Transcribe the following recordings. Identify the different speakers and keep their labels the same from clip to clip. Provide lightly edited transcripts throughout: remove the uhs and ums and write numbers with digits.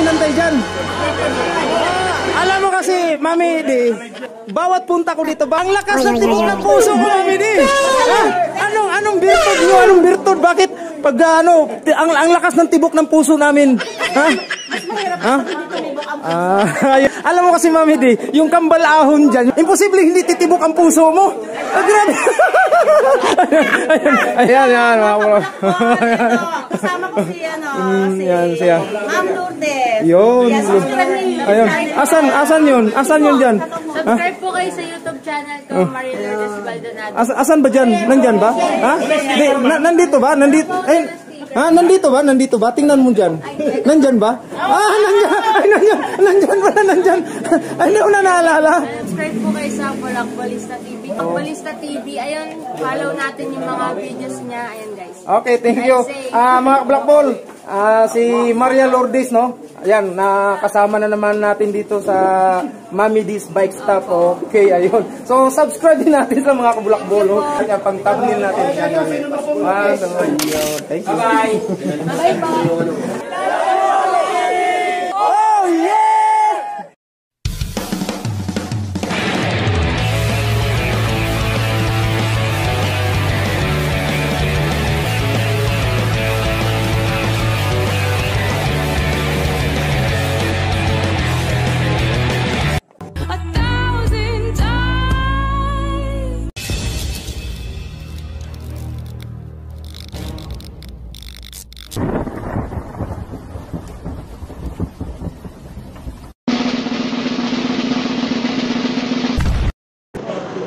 Speaker 1: inantay dyan. Alam mo kasi, Mami Di, bawat punta ko dito, ang lakas ng tibok ng puso ko, Mami Di. Anong birtud nyo? Anong birtud? Bakit? Pag ang lakas ng tibok ng puso namin. Ha? Ha? Alam mo kasi, Mami Di, yung kambal ahon dyan, imposible hindi titibok ang puso mo. Grabe. Ayan, mga bro.
Speaker 2: Kasama ko si Ma'am Lourdes.
Speaker 1: Yun. Ayun. Asan yun dyan?
Speaker 3: Subscribe po kayo sa YouTube channel ko, Maria Lourdes Baldonado.
Speaker 1: Asan ba dyan? Nandyan ba? Ha? Nandito ba? Nandito ba? Tingnan mo dyan. Nandyan ba? Nandyan. Ay, hindi ko na naalala.
Speaker 3: Subscribe po kayo sa Balista TV. Ang Balista TV, ayun, follow natin yung mga videos niya. Ayun, guys.
Speaker 1: Okay, thank you. Mga Black Ball, si Maria Lourdes, no? Ayan, nakasama na naman natin dito sa Mami D's Bike Stop. Okay, ayun. So, subscribe din natin sa mga Black Ball. Kaya pang thumbnail natin. Thank you. Bye-bye. Oh, yeah!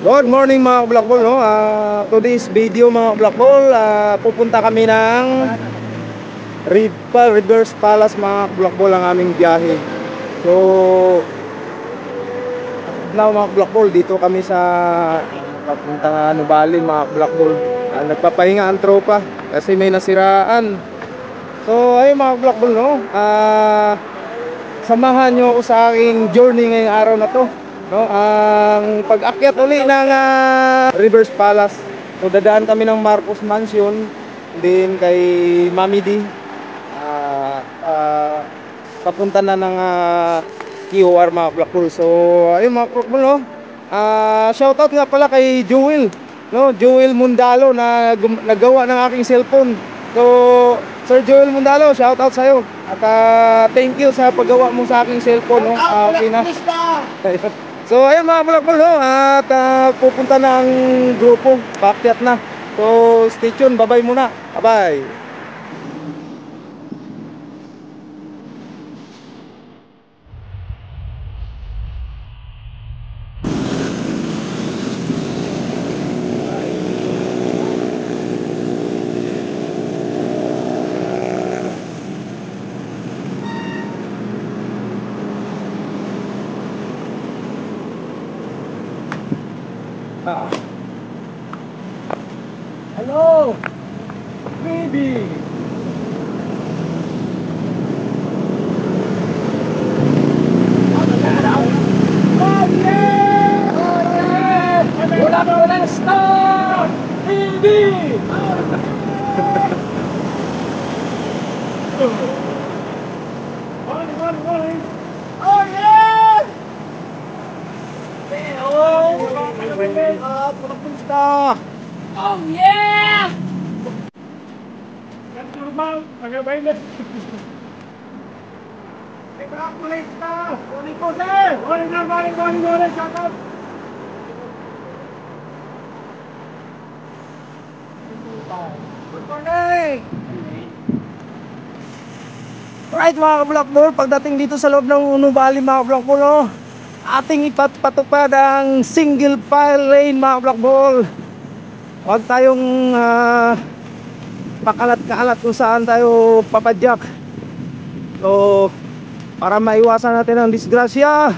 Speaker 1: Good morning mga Black Ball, no? Today's video mga Black Ball, pupunta kami ng Reverse Palace mga Black Ball ang aming biyahe. So now mga Black Ball, dito kami sa papunta Nubali mga Black Ball. Nagpapahinga ang tropa kasi may nasiraan. So ayun mga Black Ball, no? Samahan nyo ako sa aking journey ngayong araw na to, no? Ang pag-akyat uli ng Reverse Palace. So dadaan kami ng Marcos Mansion, din kay Mami D. Papunta na ng QR mga Black Ball. So ayun mga Black Ball, no? Shoutout nga pala kay Jewel, no? Jewel Mundalo na nagawa ng aking cellphone. So Sir Joel Mundalo, shoutout sa'yo. At thank you sa paggawa mo sa aking cellphone, no? Okay na. So ayun mga Black Ball, no? At pupunta na ang grupo, paakyat na. So stay tuned, bye bye muna. Bye bye. Hello, baby. Oh yeah! Wala stop, baby. One. Oh yeah! Oh yeah! That's normal, magabayle. Nagpakulista! Morning po, sir! Morning, shout out! Good morning! Alright mga Black Ball, pagdating dito sa loob ng Nubali mga Black Ball, no? Ating ipatupad ang single file lane mga Black Ball. Huwag tayong pakalat-kalat kung saan tayo papadyak. So para maiwasan natin ang disgrasya,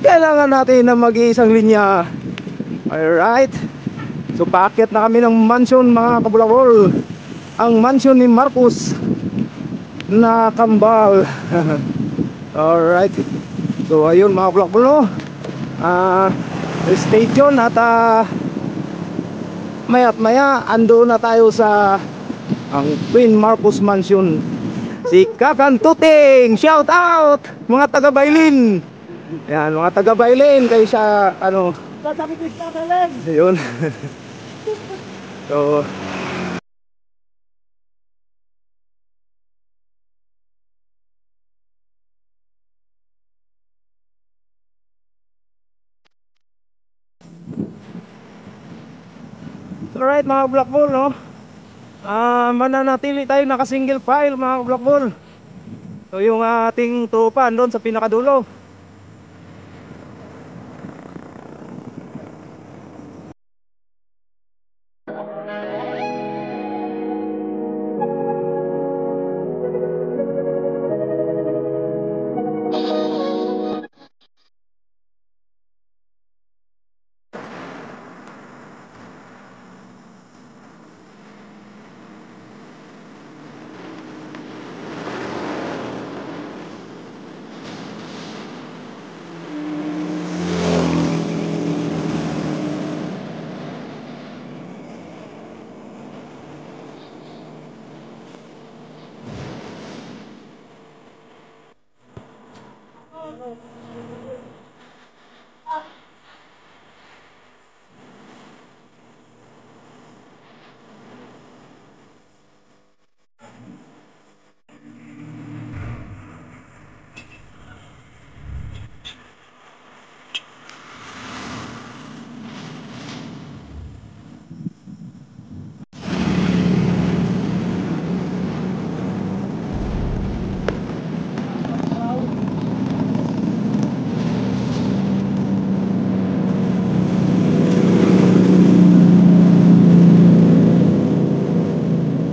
Speaker 1: kailangan natin na mag-iisang linya. Alright, so paakyat na kami ng mansion mga kabulabol. Ang mansion ni Marcos na kambal. Alright, so ayun mga kabulabol, no? Stay tuned at maya't maya ando na tayo sa ang Queen Marcos Mansion. Si Kakantuting, shout out mga taga Bailin. Yan, mga taga Bailin kay siya ano. Ayun. So alright mga Black Bull, no? Mananatili tayo naka single file mga Black Bull. So yung ating tropa doon sa pinakadulo.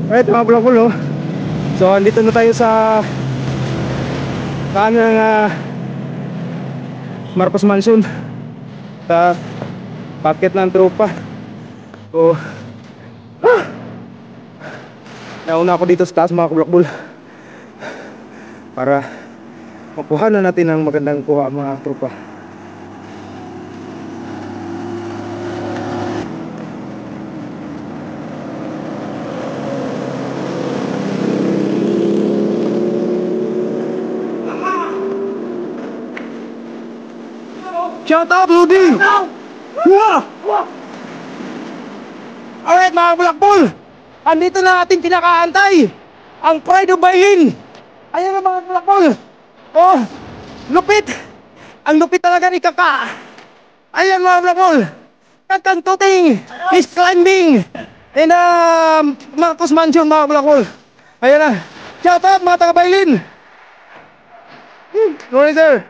Speaker 1: Alright mga Black Bull, no? So andito na tayo sa kanang Marcos Mansion sa packet ng tropa. So nauna ako dito sa taas mga Black Bull para makuha na natin ang magandang kuha mga tropa. Shout out Rudy! Alright mga Black Bull, andito na ating pinakaantay, ang Pride of Bailin. Ayan na mga Black Bull. Oh, lupit. Ang lupit talaga ni Kaka. Ayan mga Black Bull, Kakantuting is climbing in Marcos Mansion mga Black Bull. Ayan na. Shout out mga taga Bailin. Good morning sir.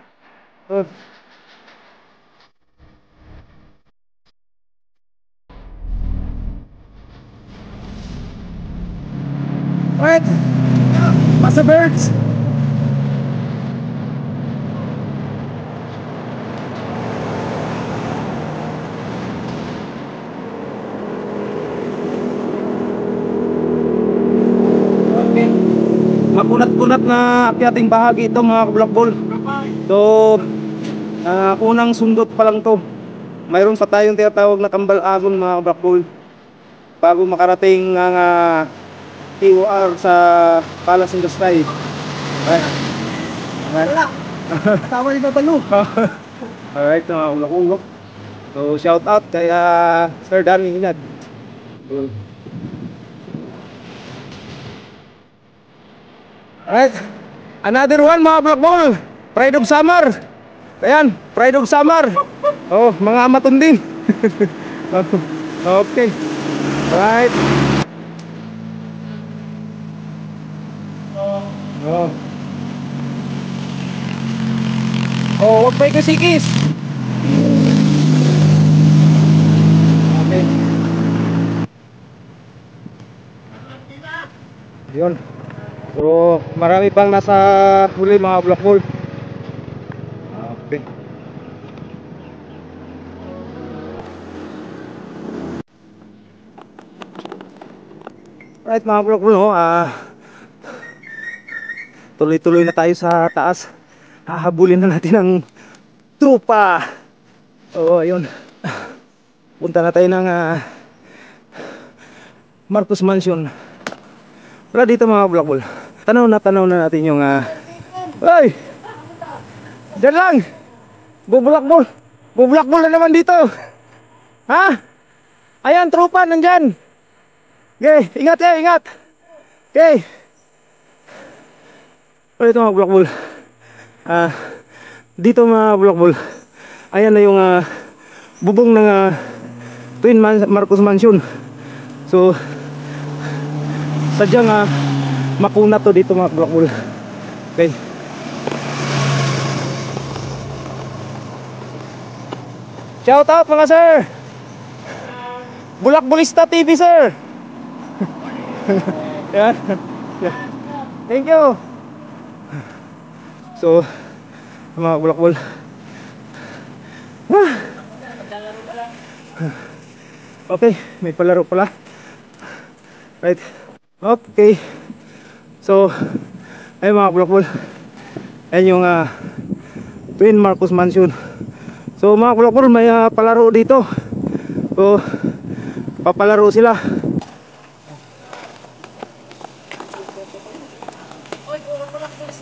Speaker 1: Alright, Pasa Birds. Okay. Makunat-kunat na akyating bahagi ito mga Black Bull. So, unang sundot pa lang to. Mayroon pa tayong tinatawag na Kambal Agon mga Black Bull bago makarating ang TOR sa Palace in the Sky. Wala. Tawa ni Babalo. Alright mga ulok-ulok. So shout out kay Sir Danny Hinad. Alright. Another one mga Black Bull. Pride of Summer. Ayan, Pride of Summer. Oh, mga amaton din. Okay. Alright. Oh. Oh, wag pa ikasikis. Okay. Yun. So, marami pang nasa huli mga Black Bull. Okay. Right mga Black Bull, no? Tuloy-tuloy na tayo sa taas. Hahabulin na natin ang trupa. Oo, ayun. Punta na tayo ng Marcos Mansion. Wala dito mga Black Bull. tanaw na natin yung ay! Diyan lang! Bubulakbol na naman dito! Ha? Ayan, tropa, nandyan! Okay, ingat eh, ingat! Okay! O, ito mga bulakbol. Dito mga bulakbol. Ayan na yung bubong ng Twin Marcos Mansion. So, sadyang makunat to dito mga bulakbol. Okay. Shout out mga sir. Bulakbolista TV sir. Yan. Thank you. So, mga bulakbol. Okay, may palaro pala. Right. Okay. So, ay mga bulakbol. Ayan yung Twin Marcos Mansion. So mga bulakbol, may palaro dito. So, papalaro sila.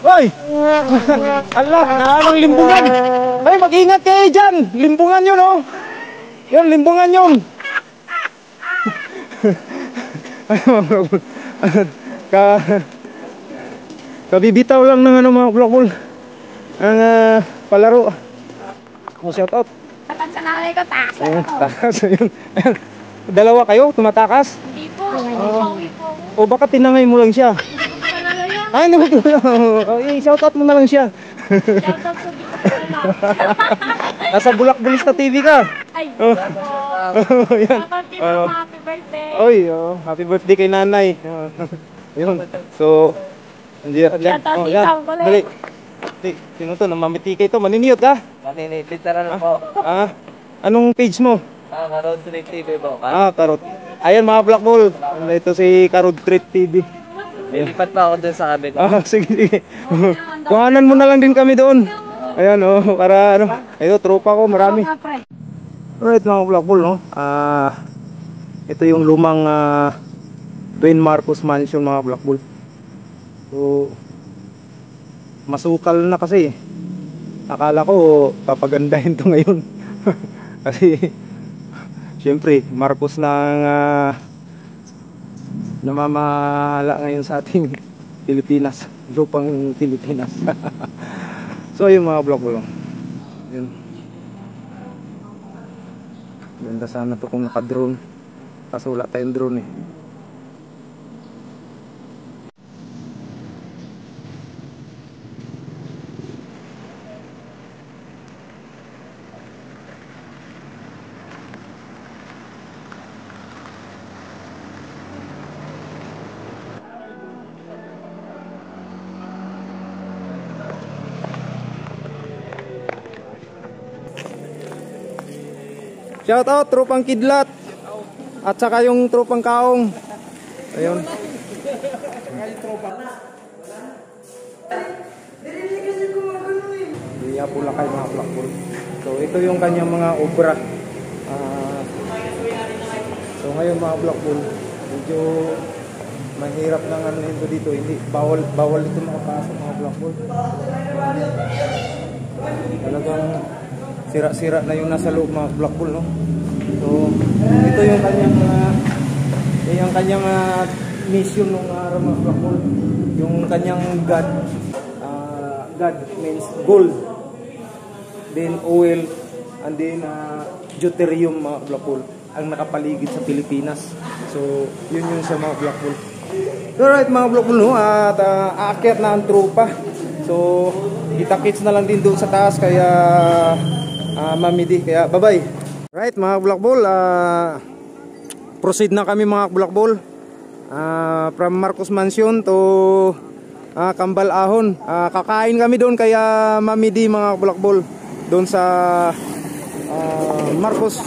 Speaker 1: Hoy! Allah, naanong limbungan. Ay, mag-ingat kayo dyan. Limbungan yun, oh. Yan, limbungan yun. Ay, mga bulakbol. Kabibitaw lang ng mga bulakbol. Ang palaro. Shout out.
Speaker 3: Takas sa nanay ko, takas.
Speaker 1: Ayun, takas. Ayun. Dalawa kayo, tumatakas?
Speaker 3: Hindi po. Pauwi po.
Speaker 1: O baka tinangay mo lang siya? Ay, naman ko lang. Shout out mo na lang siya.
Speaker 3: Shout out sa
Speaker 1: Nasa Bulakbolista TV ka.
Speaker 3: Ay,
Speaker 1: Yan.
Speaker 3: happy birthday.
Speaker 1: Oy, happy birthday kay nanay. Ayun. So, andiyan. Yan. Dali. Sino to? Namamitikay to. Maniniyot ka?
Speaker 4: Maninit, literal po.
Speaker 1: Anong page mo?
Speaker 4: Karod Street TV po.
Speaker 1: Karot. Ayan mga Blackball. Ito si Karot Street TV.
Speaker 4: Lilipat pa ako dun sa kabit.
Speaker 1: Sige. Kuhanan mo na lang din kami doon. Ayan para ito tropa ko marami. Alright mga Blackball, no? Ito yung lumang Twin Marcos Mansion mga Blackball. So, masukal na kasi. Akala ko papagandahin to ngayon. Kasi syempre Marcos na namamahala ngayon sa ating Pilipinas, lupang Pilipinas. So yung mga Blackball, yun. Ganda sana to kung naka-drone. Kaso wala tayong drone eh. Shout out tropang Kidlat at saka yung tropang Kaong. Ayun. Iya pula kay mga Blackball. So ito yung kanyang mga obra. So ngayon mga Blackball, medyo mahirap nang ano nito dito. Hindi bawal ito makapasok mga Blackball. Talagang sira-sira na yung nasa loob mga Blackball, no? So, ito yung kanyang mission ng mga Blackball. Yung kanyang God. God means gold. Then oil and then deuterium mga Blackball ang nakapaligid sa Pilipinas. So, yun yung sa mga Blackball. Alright mga Blackball, no? At aakyat na ang tropa. So, kita-kits na lang din doon sa taas kaya mamidi, kaya bye bye. Right mga Blackball, proceed na kami mga Blackball, from Marcos Mansion to Kambal Ahon. Kakain kami doon kaya mamidi mga Blackball, doon sa Marcos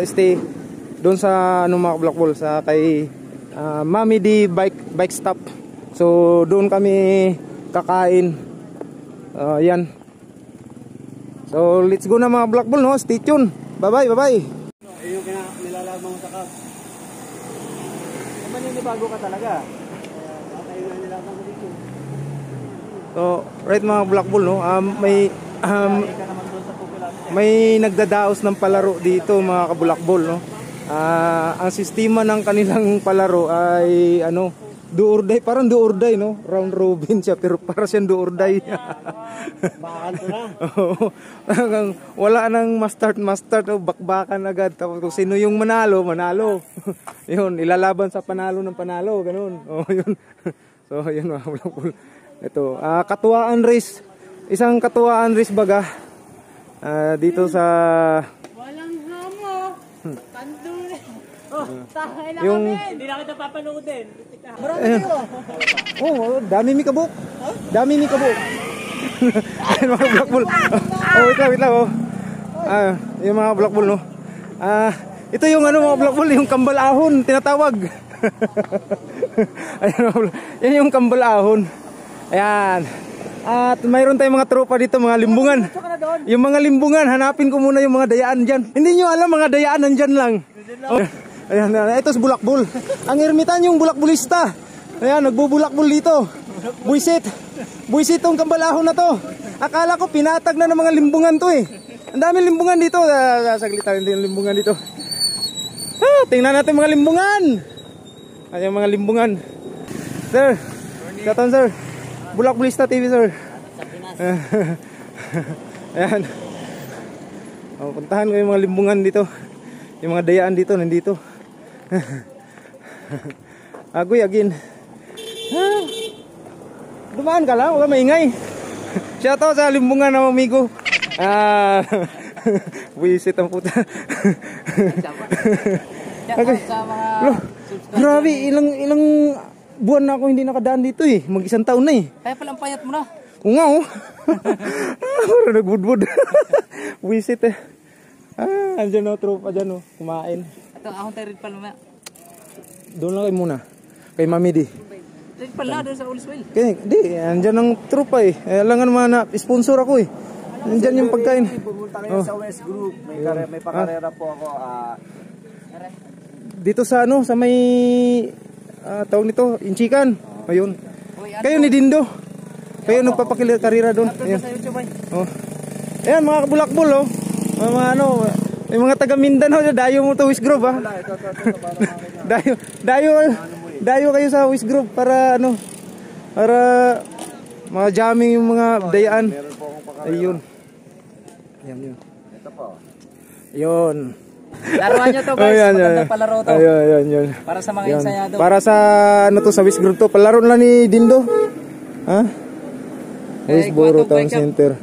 Speaker 1: stay doon sa mga Blackball sa kay mamidi bike stop. So doon kami kakain. Yan. So let's go na mga Blackball, no? Stay tuned. Bye bye.
Speaker 4: Yung nilalabang sa kap. Maninibago ka talaga. Kaya na nilalabang ko dito.
Speaker 1: So, right mga Black Bull, no? May nagdadaos ng palaro dito mga kabulakbol, no? Ang sistema ng kanilang palaro ay ano, do or die, parang do or die, no? Round robin siya pero para siyang do or die. Wala nang mustard, oh, bakbakan agad. Tapos kung sino yung manalo. Yun, ilalaban sa panalo ng panalo, ganun. Oh, yun. So, yun mga kabulakbol. Ito, katuwaan race. Isang katuwaan race baga. Dito sa
Speaker 3: Walang hamo. Tandun. Tahay lang
Speaker 1: yung
Speaker 3: kami. Hindi na kita papanoodin.
Speaker 1: dami mi kabuk. Dami mi kabuk. Ayun mga Black Bull. Wait lang. Yung mga Black Bull, no. Ito yung ano mga Black Bull, yung kambal ahon tinatawag. Ayun, yan yung kambal ahon. Ayan. At mayroon tayong mga tropa dito, mga limbungan. Yung mga limbungan, hanapin ko muna yung mga dayaan dyan. Hindi nyo alam, mga dayaan nandyan lang. Ayan, ito si Bulak Bull. Ang ermitan yung Bulak Bullista. Ayan, nagbubulak Bull dito. Buisit tong kambalahon na to. Akala ko pinatag na ng mga limbungan to eh. Ang daming limbungan dito. Saglit tayo yung limbungan dito. Tingnan natin mga limbungan. Ayan mga limbungan. Sir, katan sir. Bulak Bullista TV sir. Ayan. Puntahan ko yung mga limbungan dito. Yung mga dayaan dito, nandito. Agoy agin. Dumaan ka lang, huwag maingay. Shoutout sa limbungan na amigo. Wisit ang puta. Okay. Grabe, ilang buwan na ako hindi nakadaan dito eh. Mag-isang taon na eh.
Speaker 2: Kaya palang payat mo na.
Speaker 1: Oo nga oh. Parang nagbudbud. Wisit eh. Andyan o, tropa dyan o. Kumain.
Speaker 2: Ito, akong tayo rin pala mamaya.
Speaker 1: Doon lang kayo muna. Kay Mami D.
Speaker 2: Rin pala, doon sa Uliswell.
Speaker 1: Kaya, di, andyan ang tropa eh. Alam nga naman na, sponsor ako eh. Andyan yung pagkain.
Speaker 4: Pumunta kayo sa West Group. May pakarera po ako.
Speaker 1: Dito sa ano, sa may tawag nito, Inchikan. Ayun. Kayo ni Dindo. Kayo nagpapakarira doon. Ayan. Oh. Ayan mga kabulakbol oh. Mga ano, may mga taga Mindanao, dayo mo to West Grove ha. Dayo kayo sa West Grove para ano, para mga jamming yung mga dayaan. Ayun. Ayun.
Speaker 4: Ito po.
Speaker 1: Ayun.
Speaker 2: Laruan nyo to guys, magandang palaro to.
Speaker 1: Ayun.
Speaker 2: Para sa mga ensayado.
Speaker 1: Para sa ano to, sa West Grove to, palaro lang ni Dindo. Ha? Boro Town Center.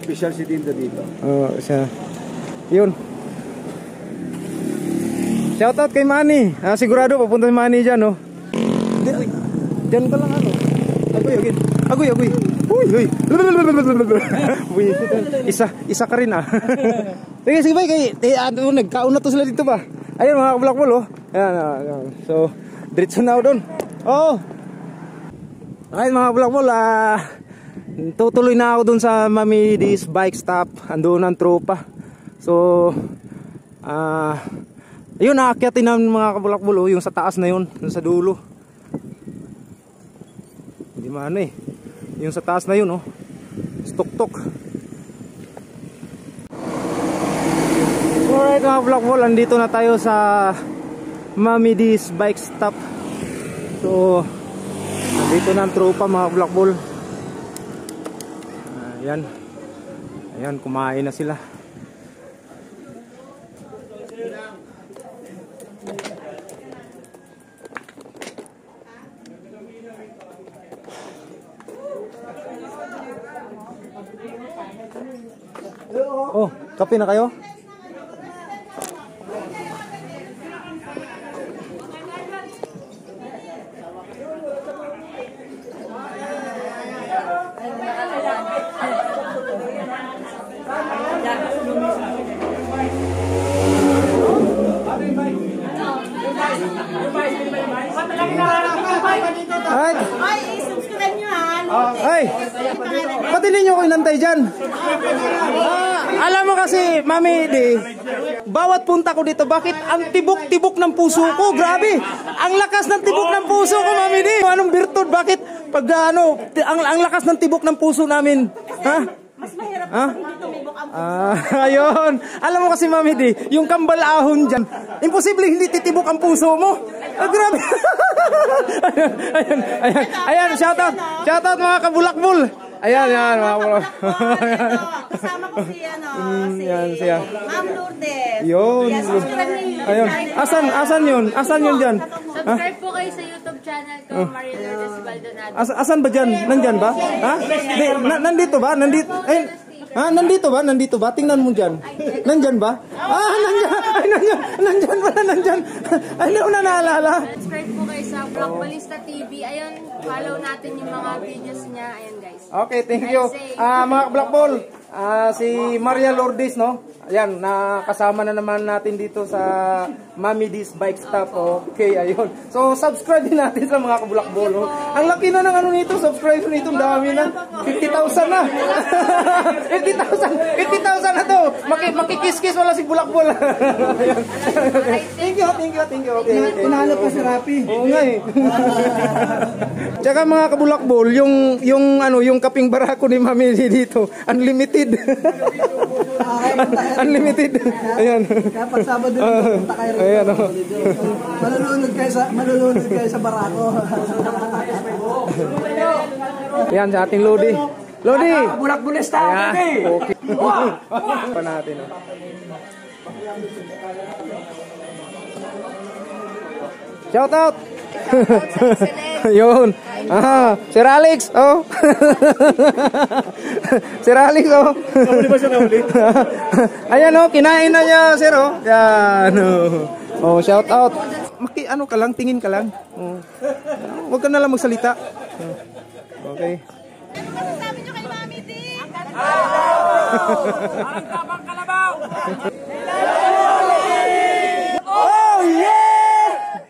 Speaker 4: Special si Dindo dito.
Speaker 1: Siya. Yun. Shoutout kay Manny. Sigurado papunta si Manny dyan, no? Dyan ka lang, ano? Agoy. Uy. Isa ka rin, ah. Sige, bye. Nagkauna to sila dito ba? Ayun, mga Black Bull, oh. Ayan. So, diretso na ako doon. Oo. Ayun, mga Black Bull, tutuloy na ako dun sa Mami D's bike stop. Andun ang tropa. So ayun, naakyatin namin mga kabulakbol, yung sa taas na yun, yung sa dulo. Hindi maano eh. Yung sa taas na yun, oh. Stok-tok. Alright mga kabulakbol, andito na tayo sa Mami D's bike stop. So andito na ang tropa mga kabulakbol. Ayan, kumain na sila. Oh, kape na kayo?
Speaker 2: Ay, subscribe nyo ha.
Speaker 1: Ay, pati ninyo ko inantay dyan. Alam mo kasi, Mami D, bawat punta ko dito, bakit ang tibok-tibok ng puso ko? Grabe, ang lakas ng tibok ng puso ko, Mami D. Anong birtud? Bakit Pag ano, ang lakas ng tibok ng puso namin. Ha?
Speaker 2: Mas mahirap pag hindi tumibok ang puso.
Speaker 1: Ayun. Alam mo kasi, Mami D, yung kambal ahon dyan, imposible hindi titibok ang puso mo. Grabe. Ayan, shoutout. Shoutout mga kabulakbul. Ayan, mga kabulakbul.
Speaker 2: Kasama ko si,
Speaker 1: Yan, siya.
Speaker 2: Ma'am Lourdes.
Speaker 1: Yun.
Speaker 2: Yes, subscribe niyo.
Speaker 1: Ayun. Asan yun? Asan yun dyan?
Speaker 3: Subscribe po kayo sa YouTube channel ko, Maria Lourdes Baldonado.
Speaker 1: Asan ba dyan? Nandyan ba? Ha? Nandito ba? Nandito? Ay, ha? Nandito ba? Nandito ba? Tingnan mo dyan. Nandyan ba? Nandyan. Ay, nandyan pala, nandyan. Ay, hindi ko na naalala.
Speaker 3: Subscribe po kayo sa Vlog Balista TV. Ayun, follow natin yung mga videos niya. Ayun guys.
Speaker 1: Okay, thank you. Mga Black Ball, si Maria Lourdes, no? Ayan, nakasama na naman natin dito sa Mami D's Bike Stop. Okay, ayun. So, subscribe din natin sa mga Kabulak Ball. No? Ang laki na ng ano nito, subscribe nito, dami na. 50,000 na. 50,000 na to. Makikis-kis wala si Bulak Ball. Thank you. Okay.
Speaker 4: Pinanap pa si Rapi.
Speaker 1: Oo nga eh. Tsaka mga Kabulak Ball, yung kaping barako ni Mami dito, unlimited. Unlimited. Ayan.
Speaker 4: Kaya pag Sabado punta kayo rin.
Speaker 1: Ayan.
Speaker 4: Malulunod kayo sa barako.
Speaker 1: Ayan sa ating Lodi. Lodi!
Speaker 4: Bulak-bulis tayo.
Speaker 1: Okay. Pa natin. Shout out! Yun. Sir Alex, oh. Sir Alex, oh. Nahuli ba siya nahuli? Ayan, oh, kinain na niya, sir, oh. Yan, oh. Oh, shout out. Ano ka lang, tingin ka lang. Oh. Huwag ka na lang magsalita. Okay.
Speaker 2: Ano masasabi niyo kay Mami D?
Speaker 4: Ang tabang kalabaw!
Speaker 1: Oh, yeah!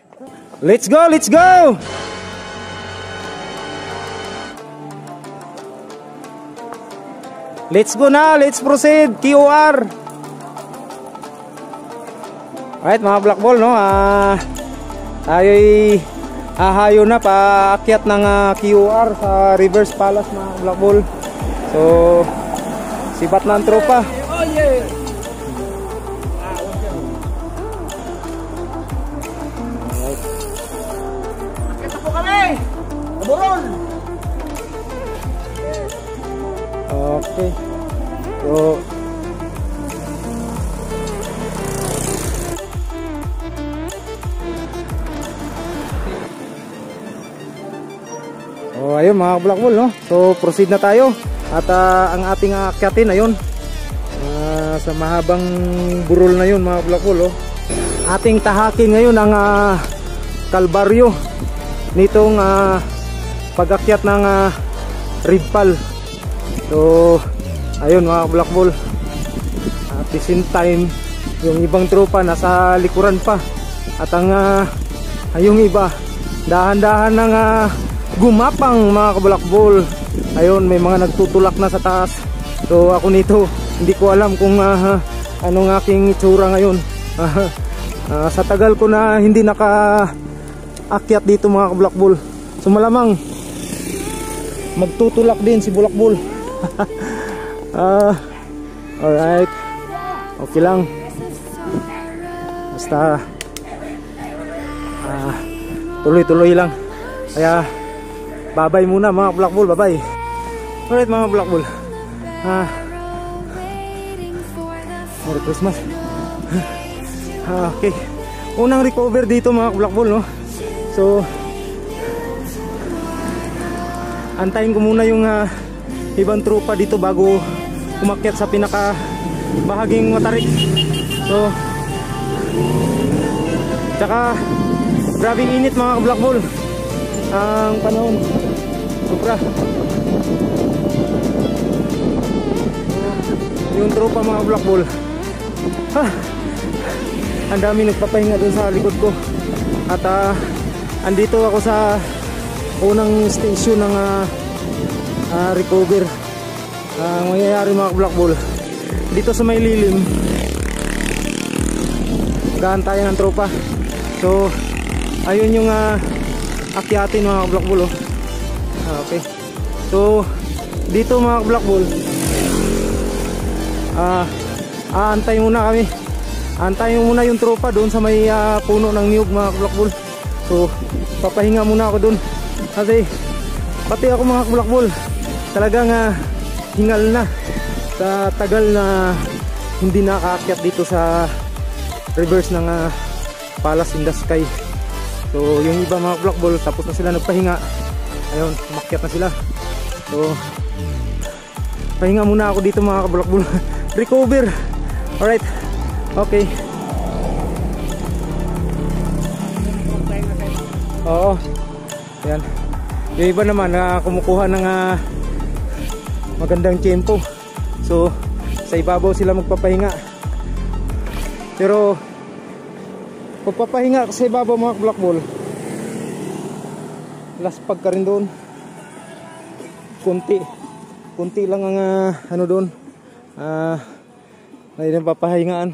Speaker 1: Let's go, let's go! Let's go na, let's proceed, QR. Alright mga Black Ball, no? Tayo'y hahayo na paakyat ng QR sa Reverse Palace mga Black Ball. So, sibat na ang tropa.
Speaker 4: Oh yeah! Kita po kami! Taburon!
Speaker 1: Okay. So, ayun mga Black Ball, no? So, proceed na tayo. At ang ating akyatin, ayun. Sa mahabang burol na yun mga Black Ball, oh. Ating tahakin ngayon ang kalbaryo nitong pag-akyat ng Ridpal. So, ayun mga Black Ball. At the same time, yung ibang tropa nasa likuran pa. At yung iba, dahan-dahan ng gumapang mga Black Ball. Ayun, may mga nagtutulak na sa taas. So, ako nito, hindi ko alam kung anong aking itsura ngayon. Sa tagal ko na hindi naka-akyat dito mga Black Ball. So, malamang magtutulak din si Bulak Ball. Alright, okay lang. Basta tuloy-tuloy lang. Kaya babay muna mga Black Ball, babay. Alright mga Black Ball, Merry Christmas. Okay, unang recover dito mga Black Ball, no? So, antayin ko muna yung ibang tropa dito bago umakyat sa pinaka bahaging matarik. So, tsaka grabing init mga Black Ball ang panahon, sobra. Yung tropa mga Black Ball, ang dami nagpapahinga dun sa likod ko. At andito ako sa unang station ng recover. Mangyayari mga Black Ball dito sa may lilim, gaantayan ng tropa. So ayun yung akyatin mga Black Ball, oh. Okay. So, dito mga Black Bull, aantay muna kami. Antayin muna yung tropa doon sa may puno ng niyog mga Black Bull. So, papahinga muna ako doon. Kasi, pati ako mga Black Bull, talagang hingal na sa tagal na hindi nakaakyat dito sa reverse ng Palace in the Sky. So yung iba mga Black Bull tapos na sila nagpahinga, ayun, umakyat na sila. So pahinga muna ako dito mga Black Bull. Recover. Alright, okay. Oo, yan. Yung iba naman kumukuha ng magandang tempo. So sa ibabaw sila magpapahinga. Pero pagpapahinga sa ibabaw mga Black Bull, laspag ka rin doon. Kunti lang ang ano doon, na papahingaan.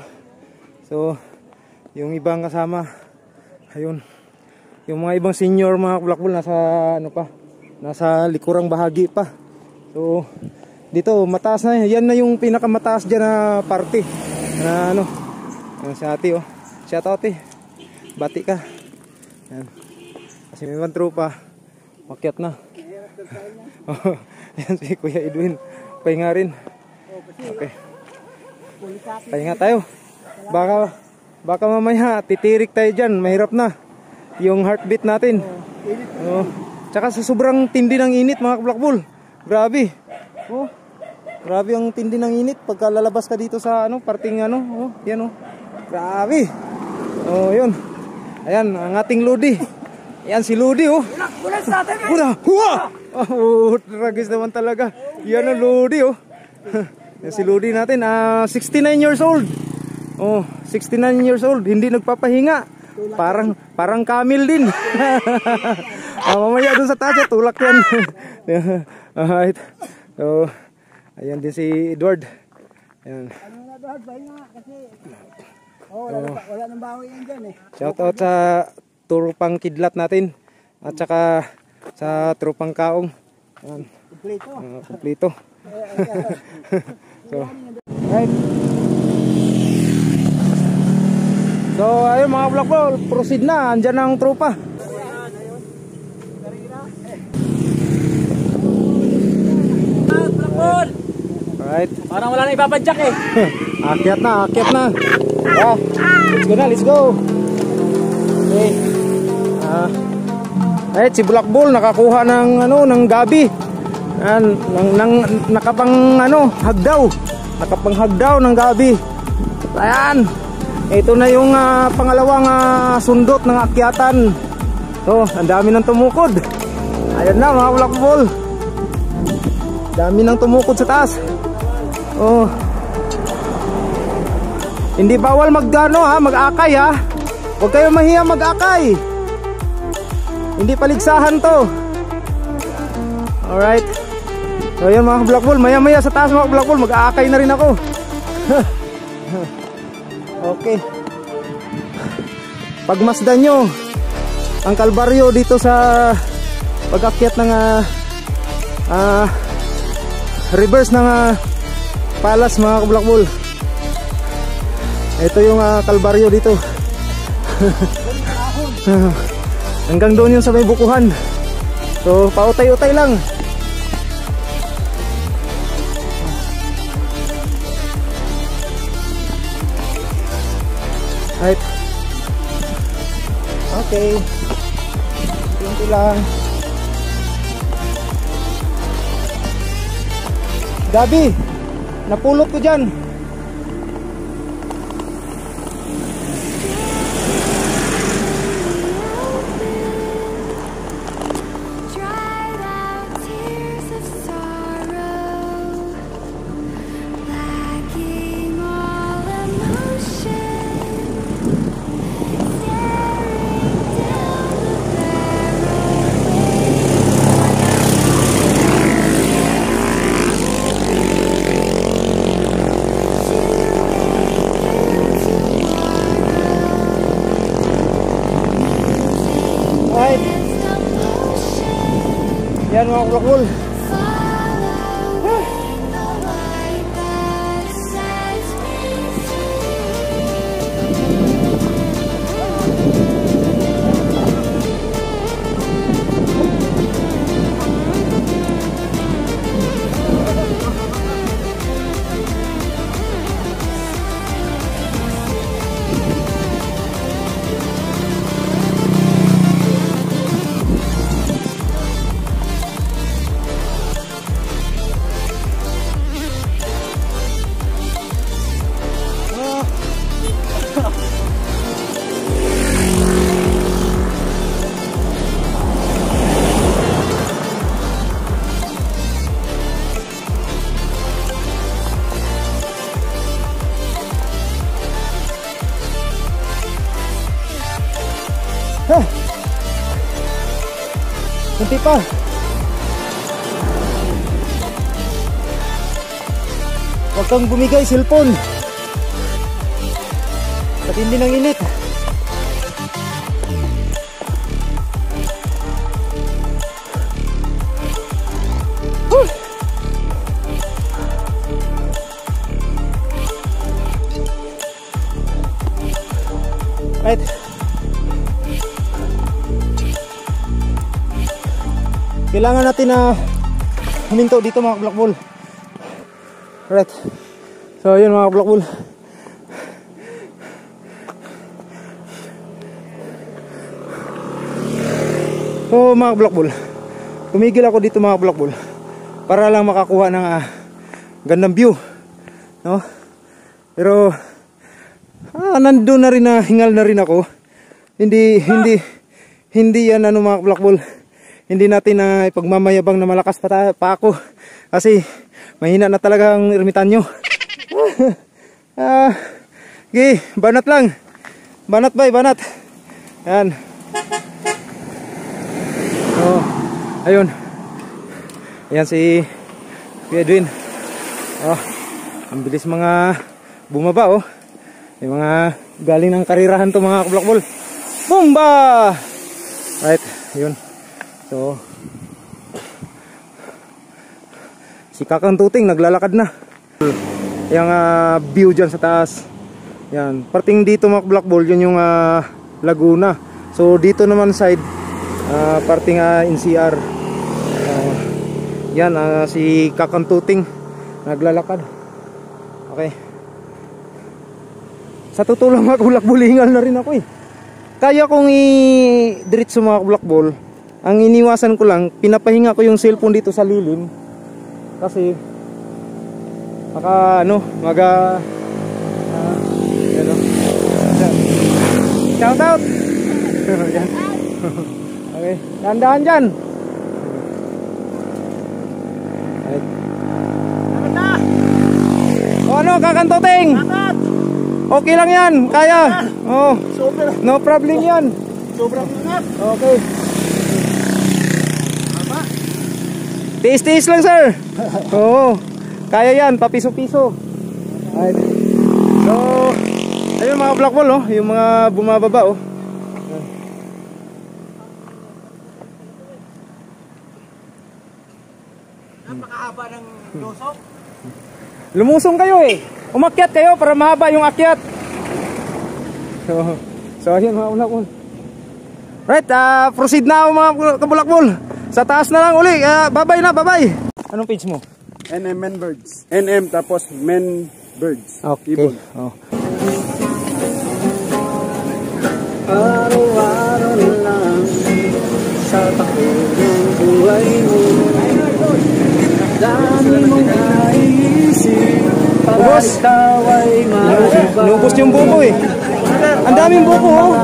Speaker 1: So yung ibang kasama, ayun, yung mga ibang senior mga Black Bull nasa ano pa, nasa likurang bahagi pa. So dito mataas na, yan na yung pinakamataas dyan na party na ano, si ate, oh, shout out eh, bati ka. Yan. Kasi may mga tropa makyat na. Yan si Kuya Edwin, pahinga rin. Okay, pahinga tayo, baka mamaya titirik tayo dyan, mahirap na yung heartbeat natin. Tsaka sa sobrang tindi ng init mga Black Bull, grabe. Oh, grabe ang tindi ng init pagka lalabas ka dito sa ano, parting ano, oh, yan oh. Grabe. Oh, yun. Ayan ang ating Lodi. Yan si Lodi, oh.
Speaker 4: Bulas natin eh!
Speaker 1: Hura! Huwa! Oh, tragis naman talaga. Yan ang Lodi, oh. Yan si Lodi natin, 69 years old. Oh, 69 years old, hindi nagpapahinga. Parang Camel din. Mamaya dun sa taas, tulak yan. Alright. So, ayan din si Edward. Ayan.
Speaker 4: Ano na Edward, pahinga kasi wala nang bawi yan dyan eh.
Speaker 1: Shout out sa tropang kidlat natin at saka sa tropang kaong. Ayan. Kompleto. So, right. So ayun mga Black Bull, proceed na, andyan ang tropa. Alright.
Speaker 4: Parang wala na ipapadyak eh.
Speaker 1: Akyat na. Yeah. Let's go. Okay. Si Black Bull nakakuha ng ano, ng gabi. Nakapang ano, hagdaw. Nakapanghagdaw ng gabi. Ayan. Ito na yung pangalawang sundot ng akyatan. So, ang dami nang tumukod. Ayan na mga Black Bull. Dami nang tumukod sa taas. Oh. Hindi bawal mag-akay ha. Huwag kayo mahiya mag-akay. Hindi paligsahan to. Alright. So yan mga Black Bull, maya sa taas mga Black Bull, mag-aakay na rin ako. Okay. Pagmasdan nyo ang kalbaryo dito sa pag-akyat ng reverse ng Palace mga Black Bull. Ito yung kalbaryo dito. Hanggang doon yung sa may bukuhan. So pautay-utay lang. Right. Okay. Kunti lang. Gabi, napulot ko dyan. Ayan mga kablakbol. Kunti pa. Huwag kang bumigay, cellphone. Patindi ng init. Right. Kailangan natin na huminto dito mga kablakbol. Right. So yun mga kablakbol. So mga kablakbol, tumigil ako dito mga kablakbol para lang makakuha ng gandang view, no? Pero nandun na rin, hingal na rin ako. Hindi yan ano mga kablakbol. Hindi natin na ipagmamayabang na malakas pa ako kasi mahina na talaga ang ermitanyo. Okay, banat lang. Banat bay, banat. Yan. Oh, ayun. Ayan si Edwin. Oh, ang bilis mga bumaba oh. Yung mga galing ng karirahan to mga kablakbol. Bomba! Right, yun. So, si Kakang Tuting naglalakad na. Yung view dyan sa taas. Yan, parting dito mga kablakbol, yun yung Laguna. So dito naman side, parting NCR. Yan, si Kakang Tuting naglalakad. Okay. Sa totoo lang mga kablakbol, hingal na rin ako eh. Kaya kong i-diretso mga kablakbol. Ang iniwasan ko lang, pinapahinga ko yung cellphone dito sa lilim. Kasi baka ano, ano. Shout out. Yan. Okay, dahan-dahan dyan. Right. O ano, Kakang Tuting? Okay lang yan, kaya. Oh, no problem yan.
Speaker 4: Sobrang ingat.
Speaker 1: Okay. Tiis-tiis lang sir. Oo. Kaya yan, papiso-piso. Right. So, ayun mga kablakbol oh, yung mga bumababa oh.
Speaker 4: Napakahaba ng lusok.
Speaker 1: Lumusong kayo eh. Umakyat kayo para mahaba yung akyat. So ayun mga kablakbol. Right, proceed na mga kabulakbol. Sa taas na lang uli. Bye-bye na, bye-bye. Anong page mo?
Speaker 4: NM Men Birds. NM tapos Men Birds.
Speaker 1: Okay.
Speaker 4: Ibon.
Speaker 1: Oh.
Speaker 4: Araw-araw na lang sa takbo ng buhay mo. Dami mong naiisip para ikaw ay maiba.
Speaker 1: Nubos yung buko eh. Ang daming buko oh.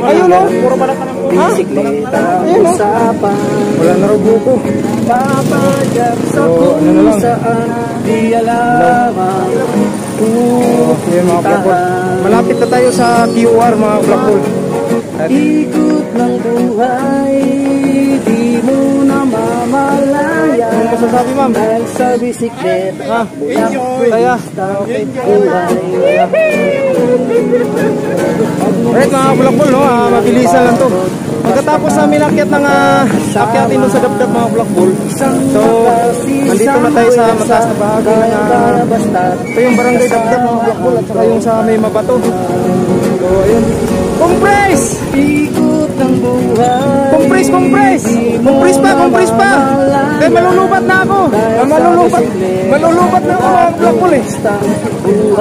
Speaker 1: Ayun oh. Puro pala ka ng buko.
Speaker 4: Bisikleta, usapan.
Speaker 1: Wala na raw buko.
Speaker 4: Papadyak sa kung saan di alamang
Speaker 1: Ayan mga kablakbol. Malapit na tayo sa QR mga kablakbol.
Speaker 4: ikot ng buhay, di mo na mama malaya.
Speaker 1: Ano masasabi, ma'am?
Speaker 4: Dahil sa bisikleta,
Speaker 1: Kaya. Alright mga bulakbol, no? Mabilisan lang to. Pagkatapos namin akyat ng akyatin doon sa dabdab mga bulakbol. So, nandito na tayo sa mataas na bahagi ito yung barangay dabdab mga bulakbol at saka yung sa may mabato. So, ayun. Compress!
Speaker 4: ikot ng buhay.
Speaker 1: Compress! Compress! Compress pa! Compress pa! Kaya malulubat na ako! Malulubat na ako mga bulakbol eh.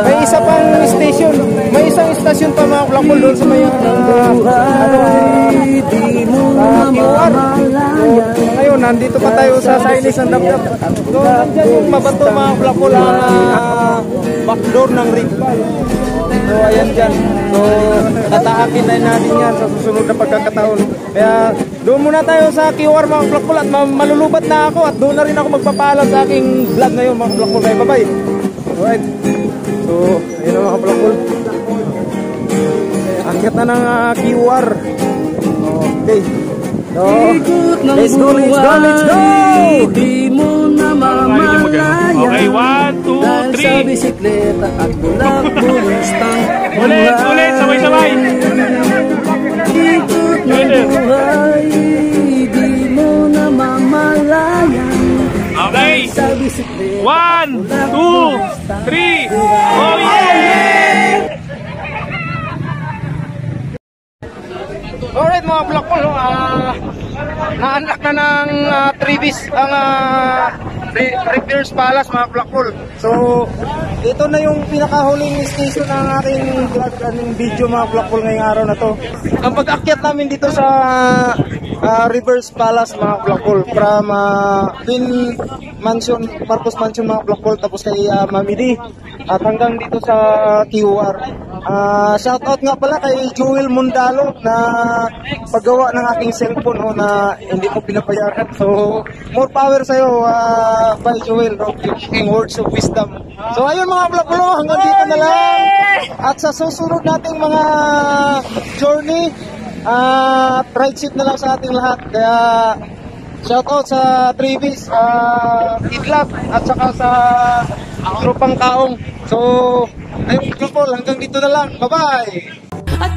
Speaker 1: May isa pang station. May isang station pa mga bulakbol doon sa may QR. So, ngayon, nandito pa tayo sa Sainis ng dabdab. So, nandyan yung mabato mga bulakbol ang backdoor ng Rigbal. So, ayan dyan. So, tatahakin na natin yan sa susunod na pagkakataon. Kaya, doon muna tayo sa QR mga bulakbol at malulubat na ako at doon na rin ako magpapaalam sa aking vlog ngayon mga bulakbol. Kaya, bye-bye. Alright. So, ayun na mga bulakbol. Akyat na ng QR. Okay. So, let's go, let's go, let's go!
Speaker 4: Di mo na mamalaya.
Speaker 5: Okay, 1, 2,
Speaker 4: Dahil sa
Speaker 5: 3.
Speaker 4: bisikleta at bulak-bulistang
Speaker 5: Ulit, sabay-sabay.
Speaker 4: ikot ng buhay. Di mo na mamalaya.
Speaker 5: Okay.
Speaker 4: Sa bisikleta
Speaker 5: 1, 2, 3. Oh yeah!
Speaker 1: Alright mga bulakbol, naanak na ng Trevis ang Rivers Palace mga bulakbol. So, ito na yung pinakahuling station ng ating vlog, video mga bulakbol ngayong araw na to. Ang pag-akyat namin dito sa Rivers Palace mga bulakbol from Bin Mansion, Marcos Mansion mga bulakbol, tapos kay Mami D at hanggang dito sa QR. Shoutout nga pala kay Joel Mundalo na paggawa ng aking cellphone na hindi ko pinapayaran. So, more power sa'yo, by Joel, giving words of wisdom. So, ayun mga bulakbol, hanggang dito na lang. At sa susunod nating mga journey, ride ship na lang sa ating lahat. Kaya, shoutout sa Trevis, Idlap, at saka sa Tropang Kaong. So, ayun bulakbol, hanggang dito na lang. Bye-bye!
Speaker 3: At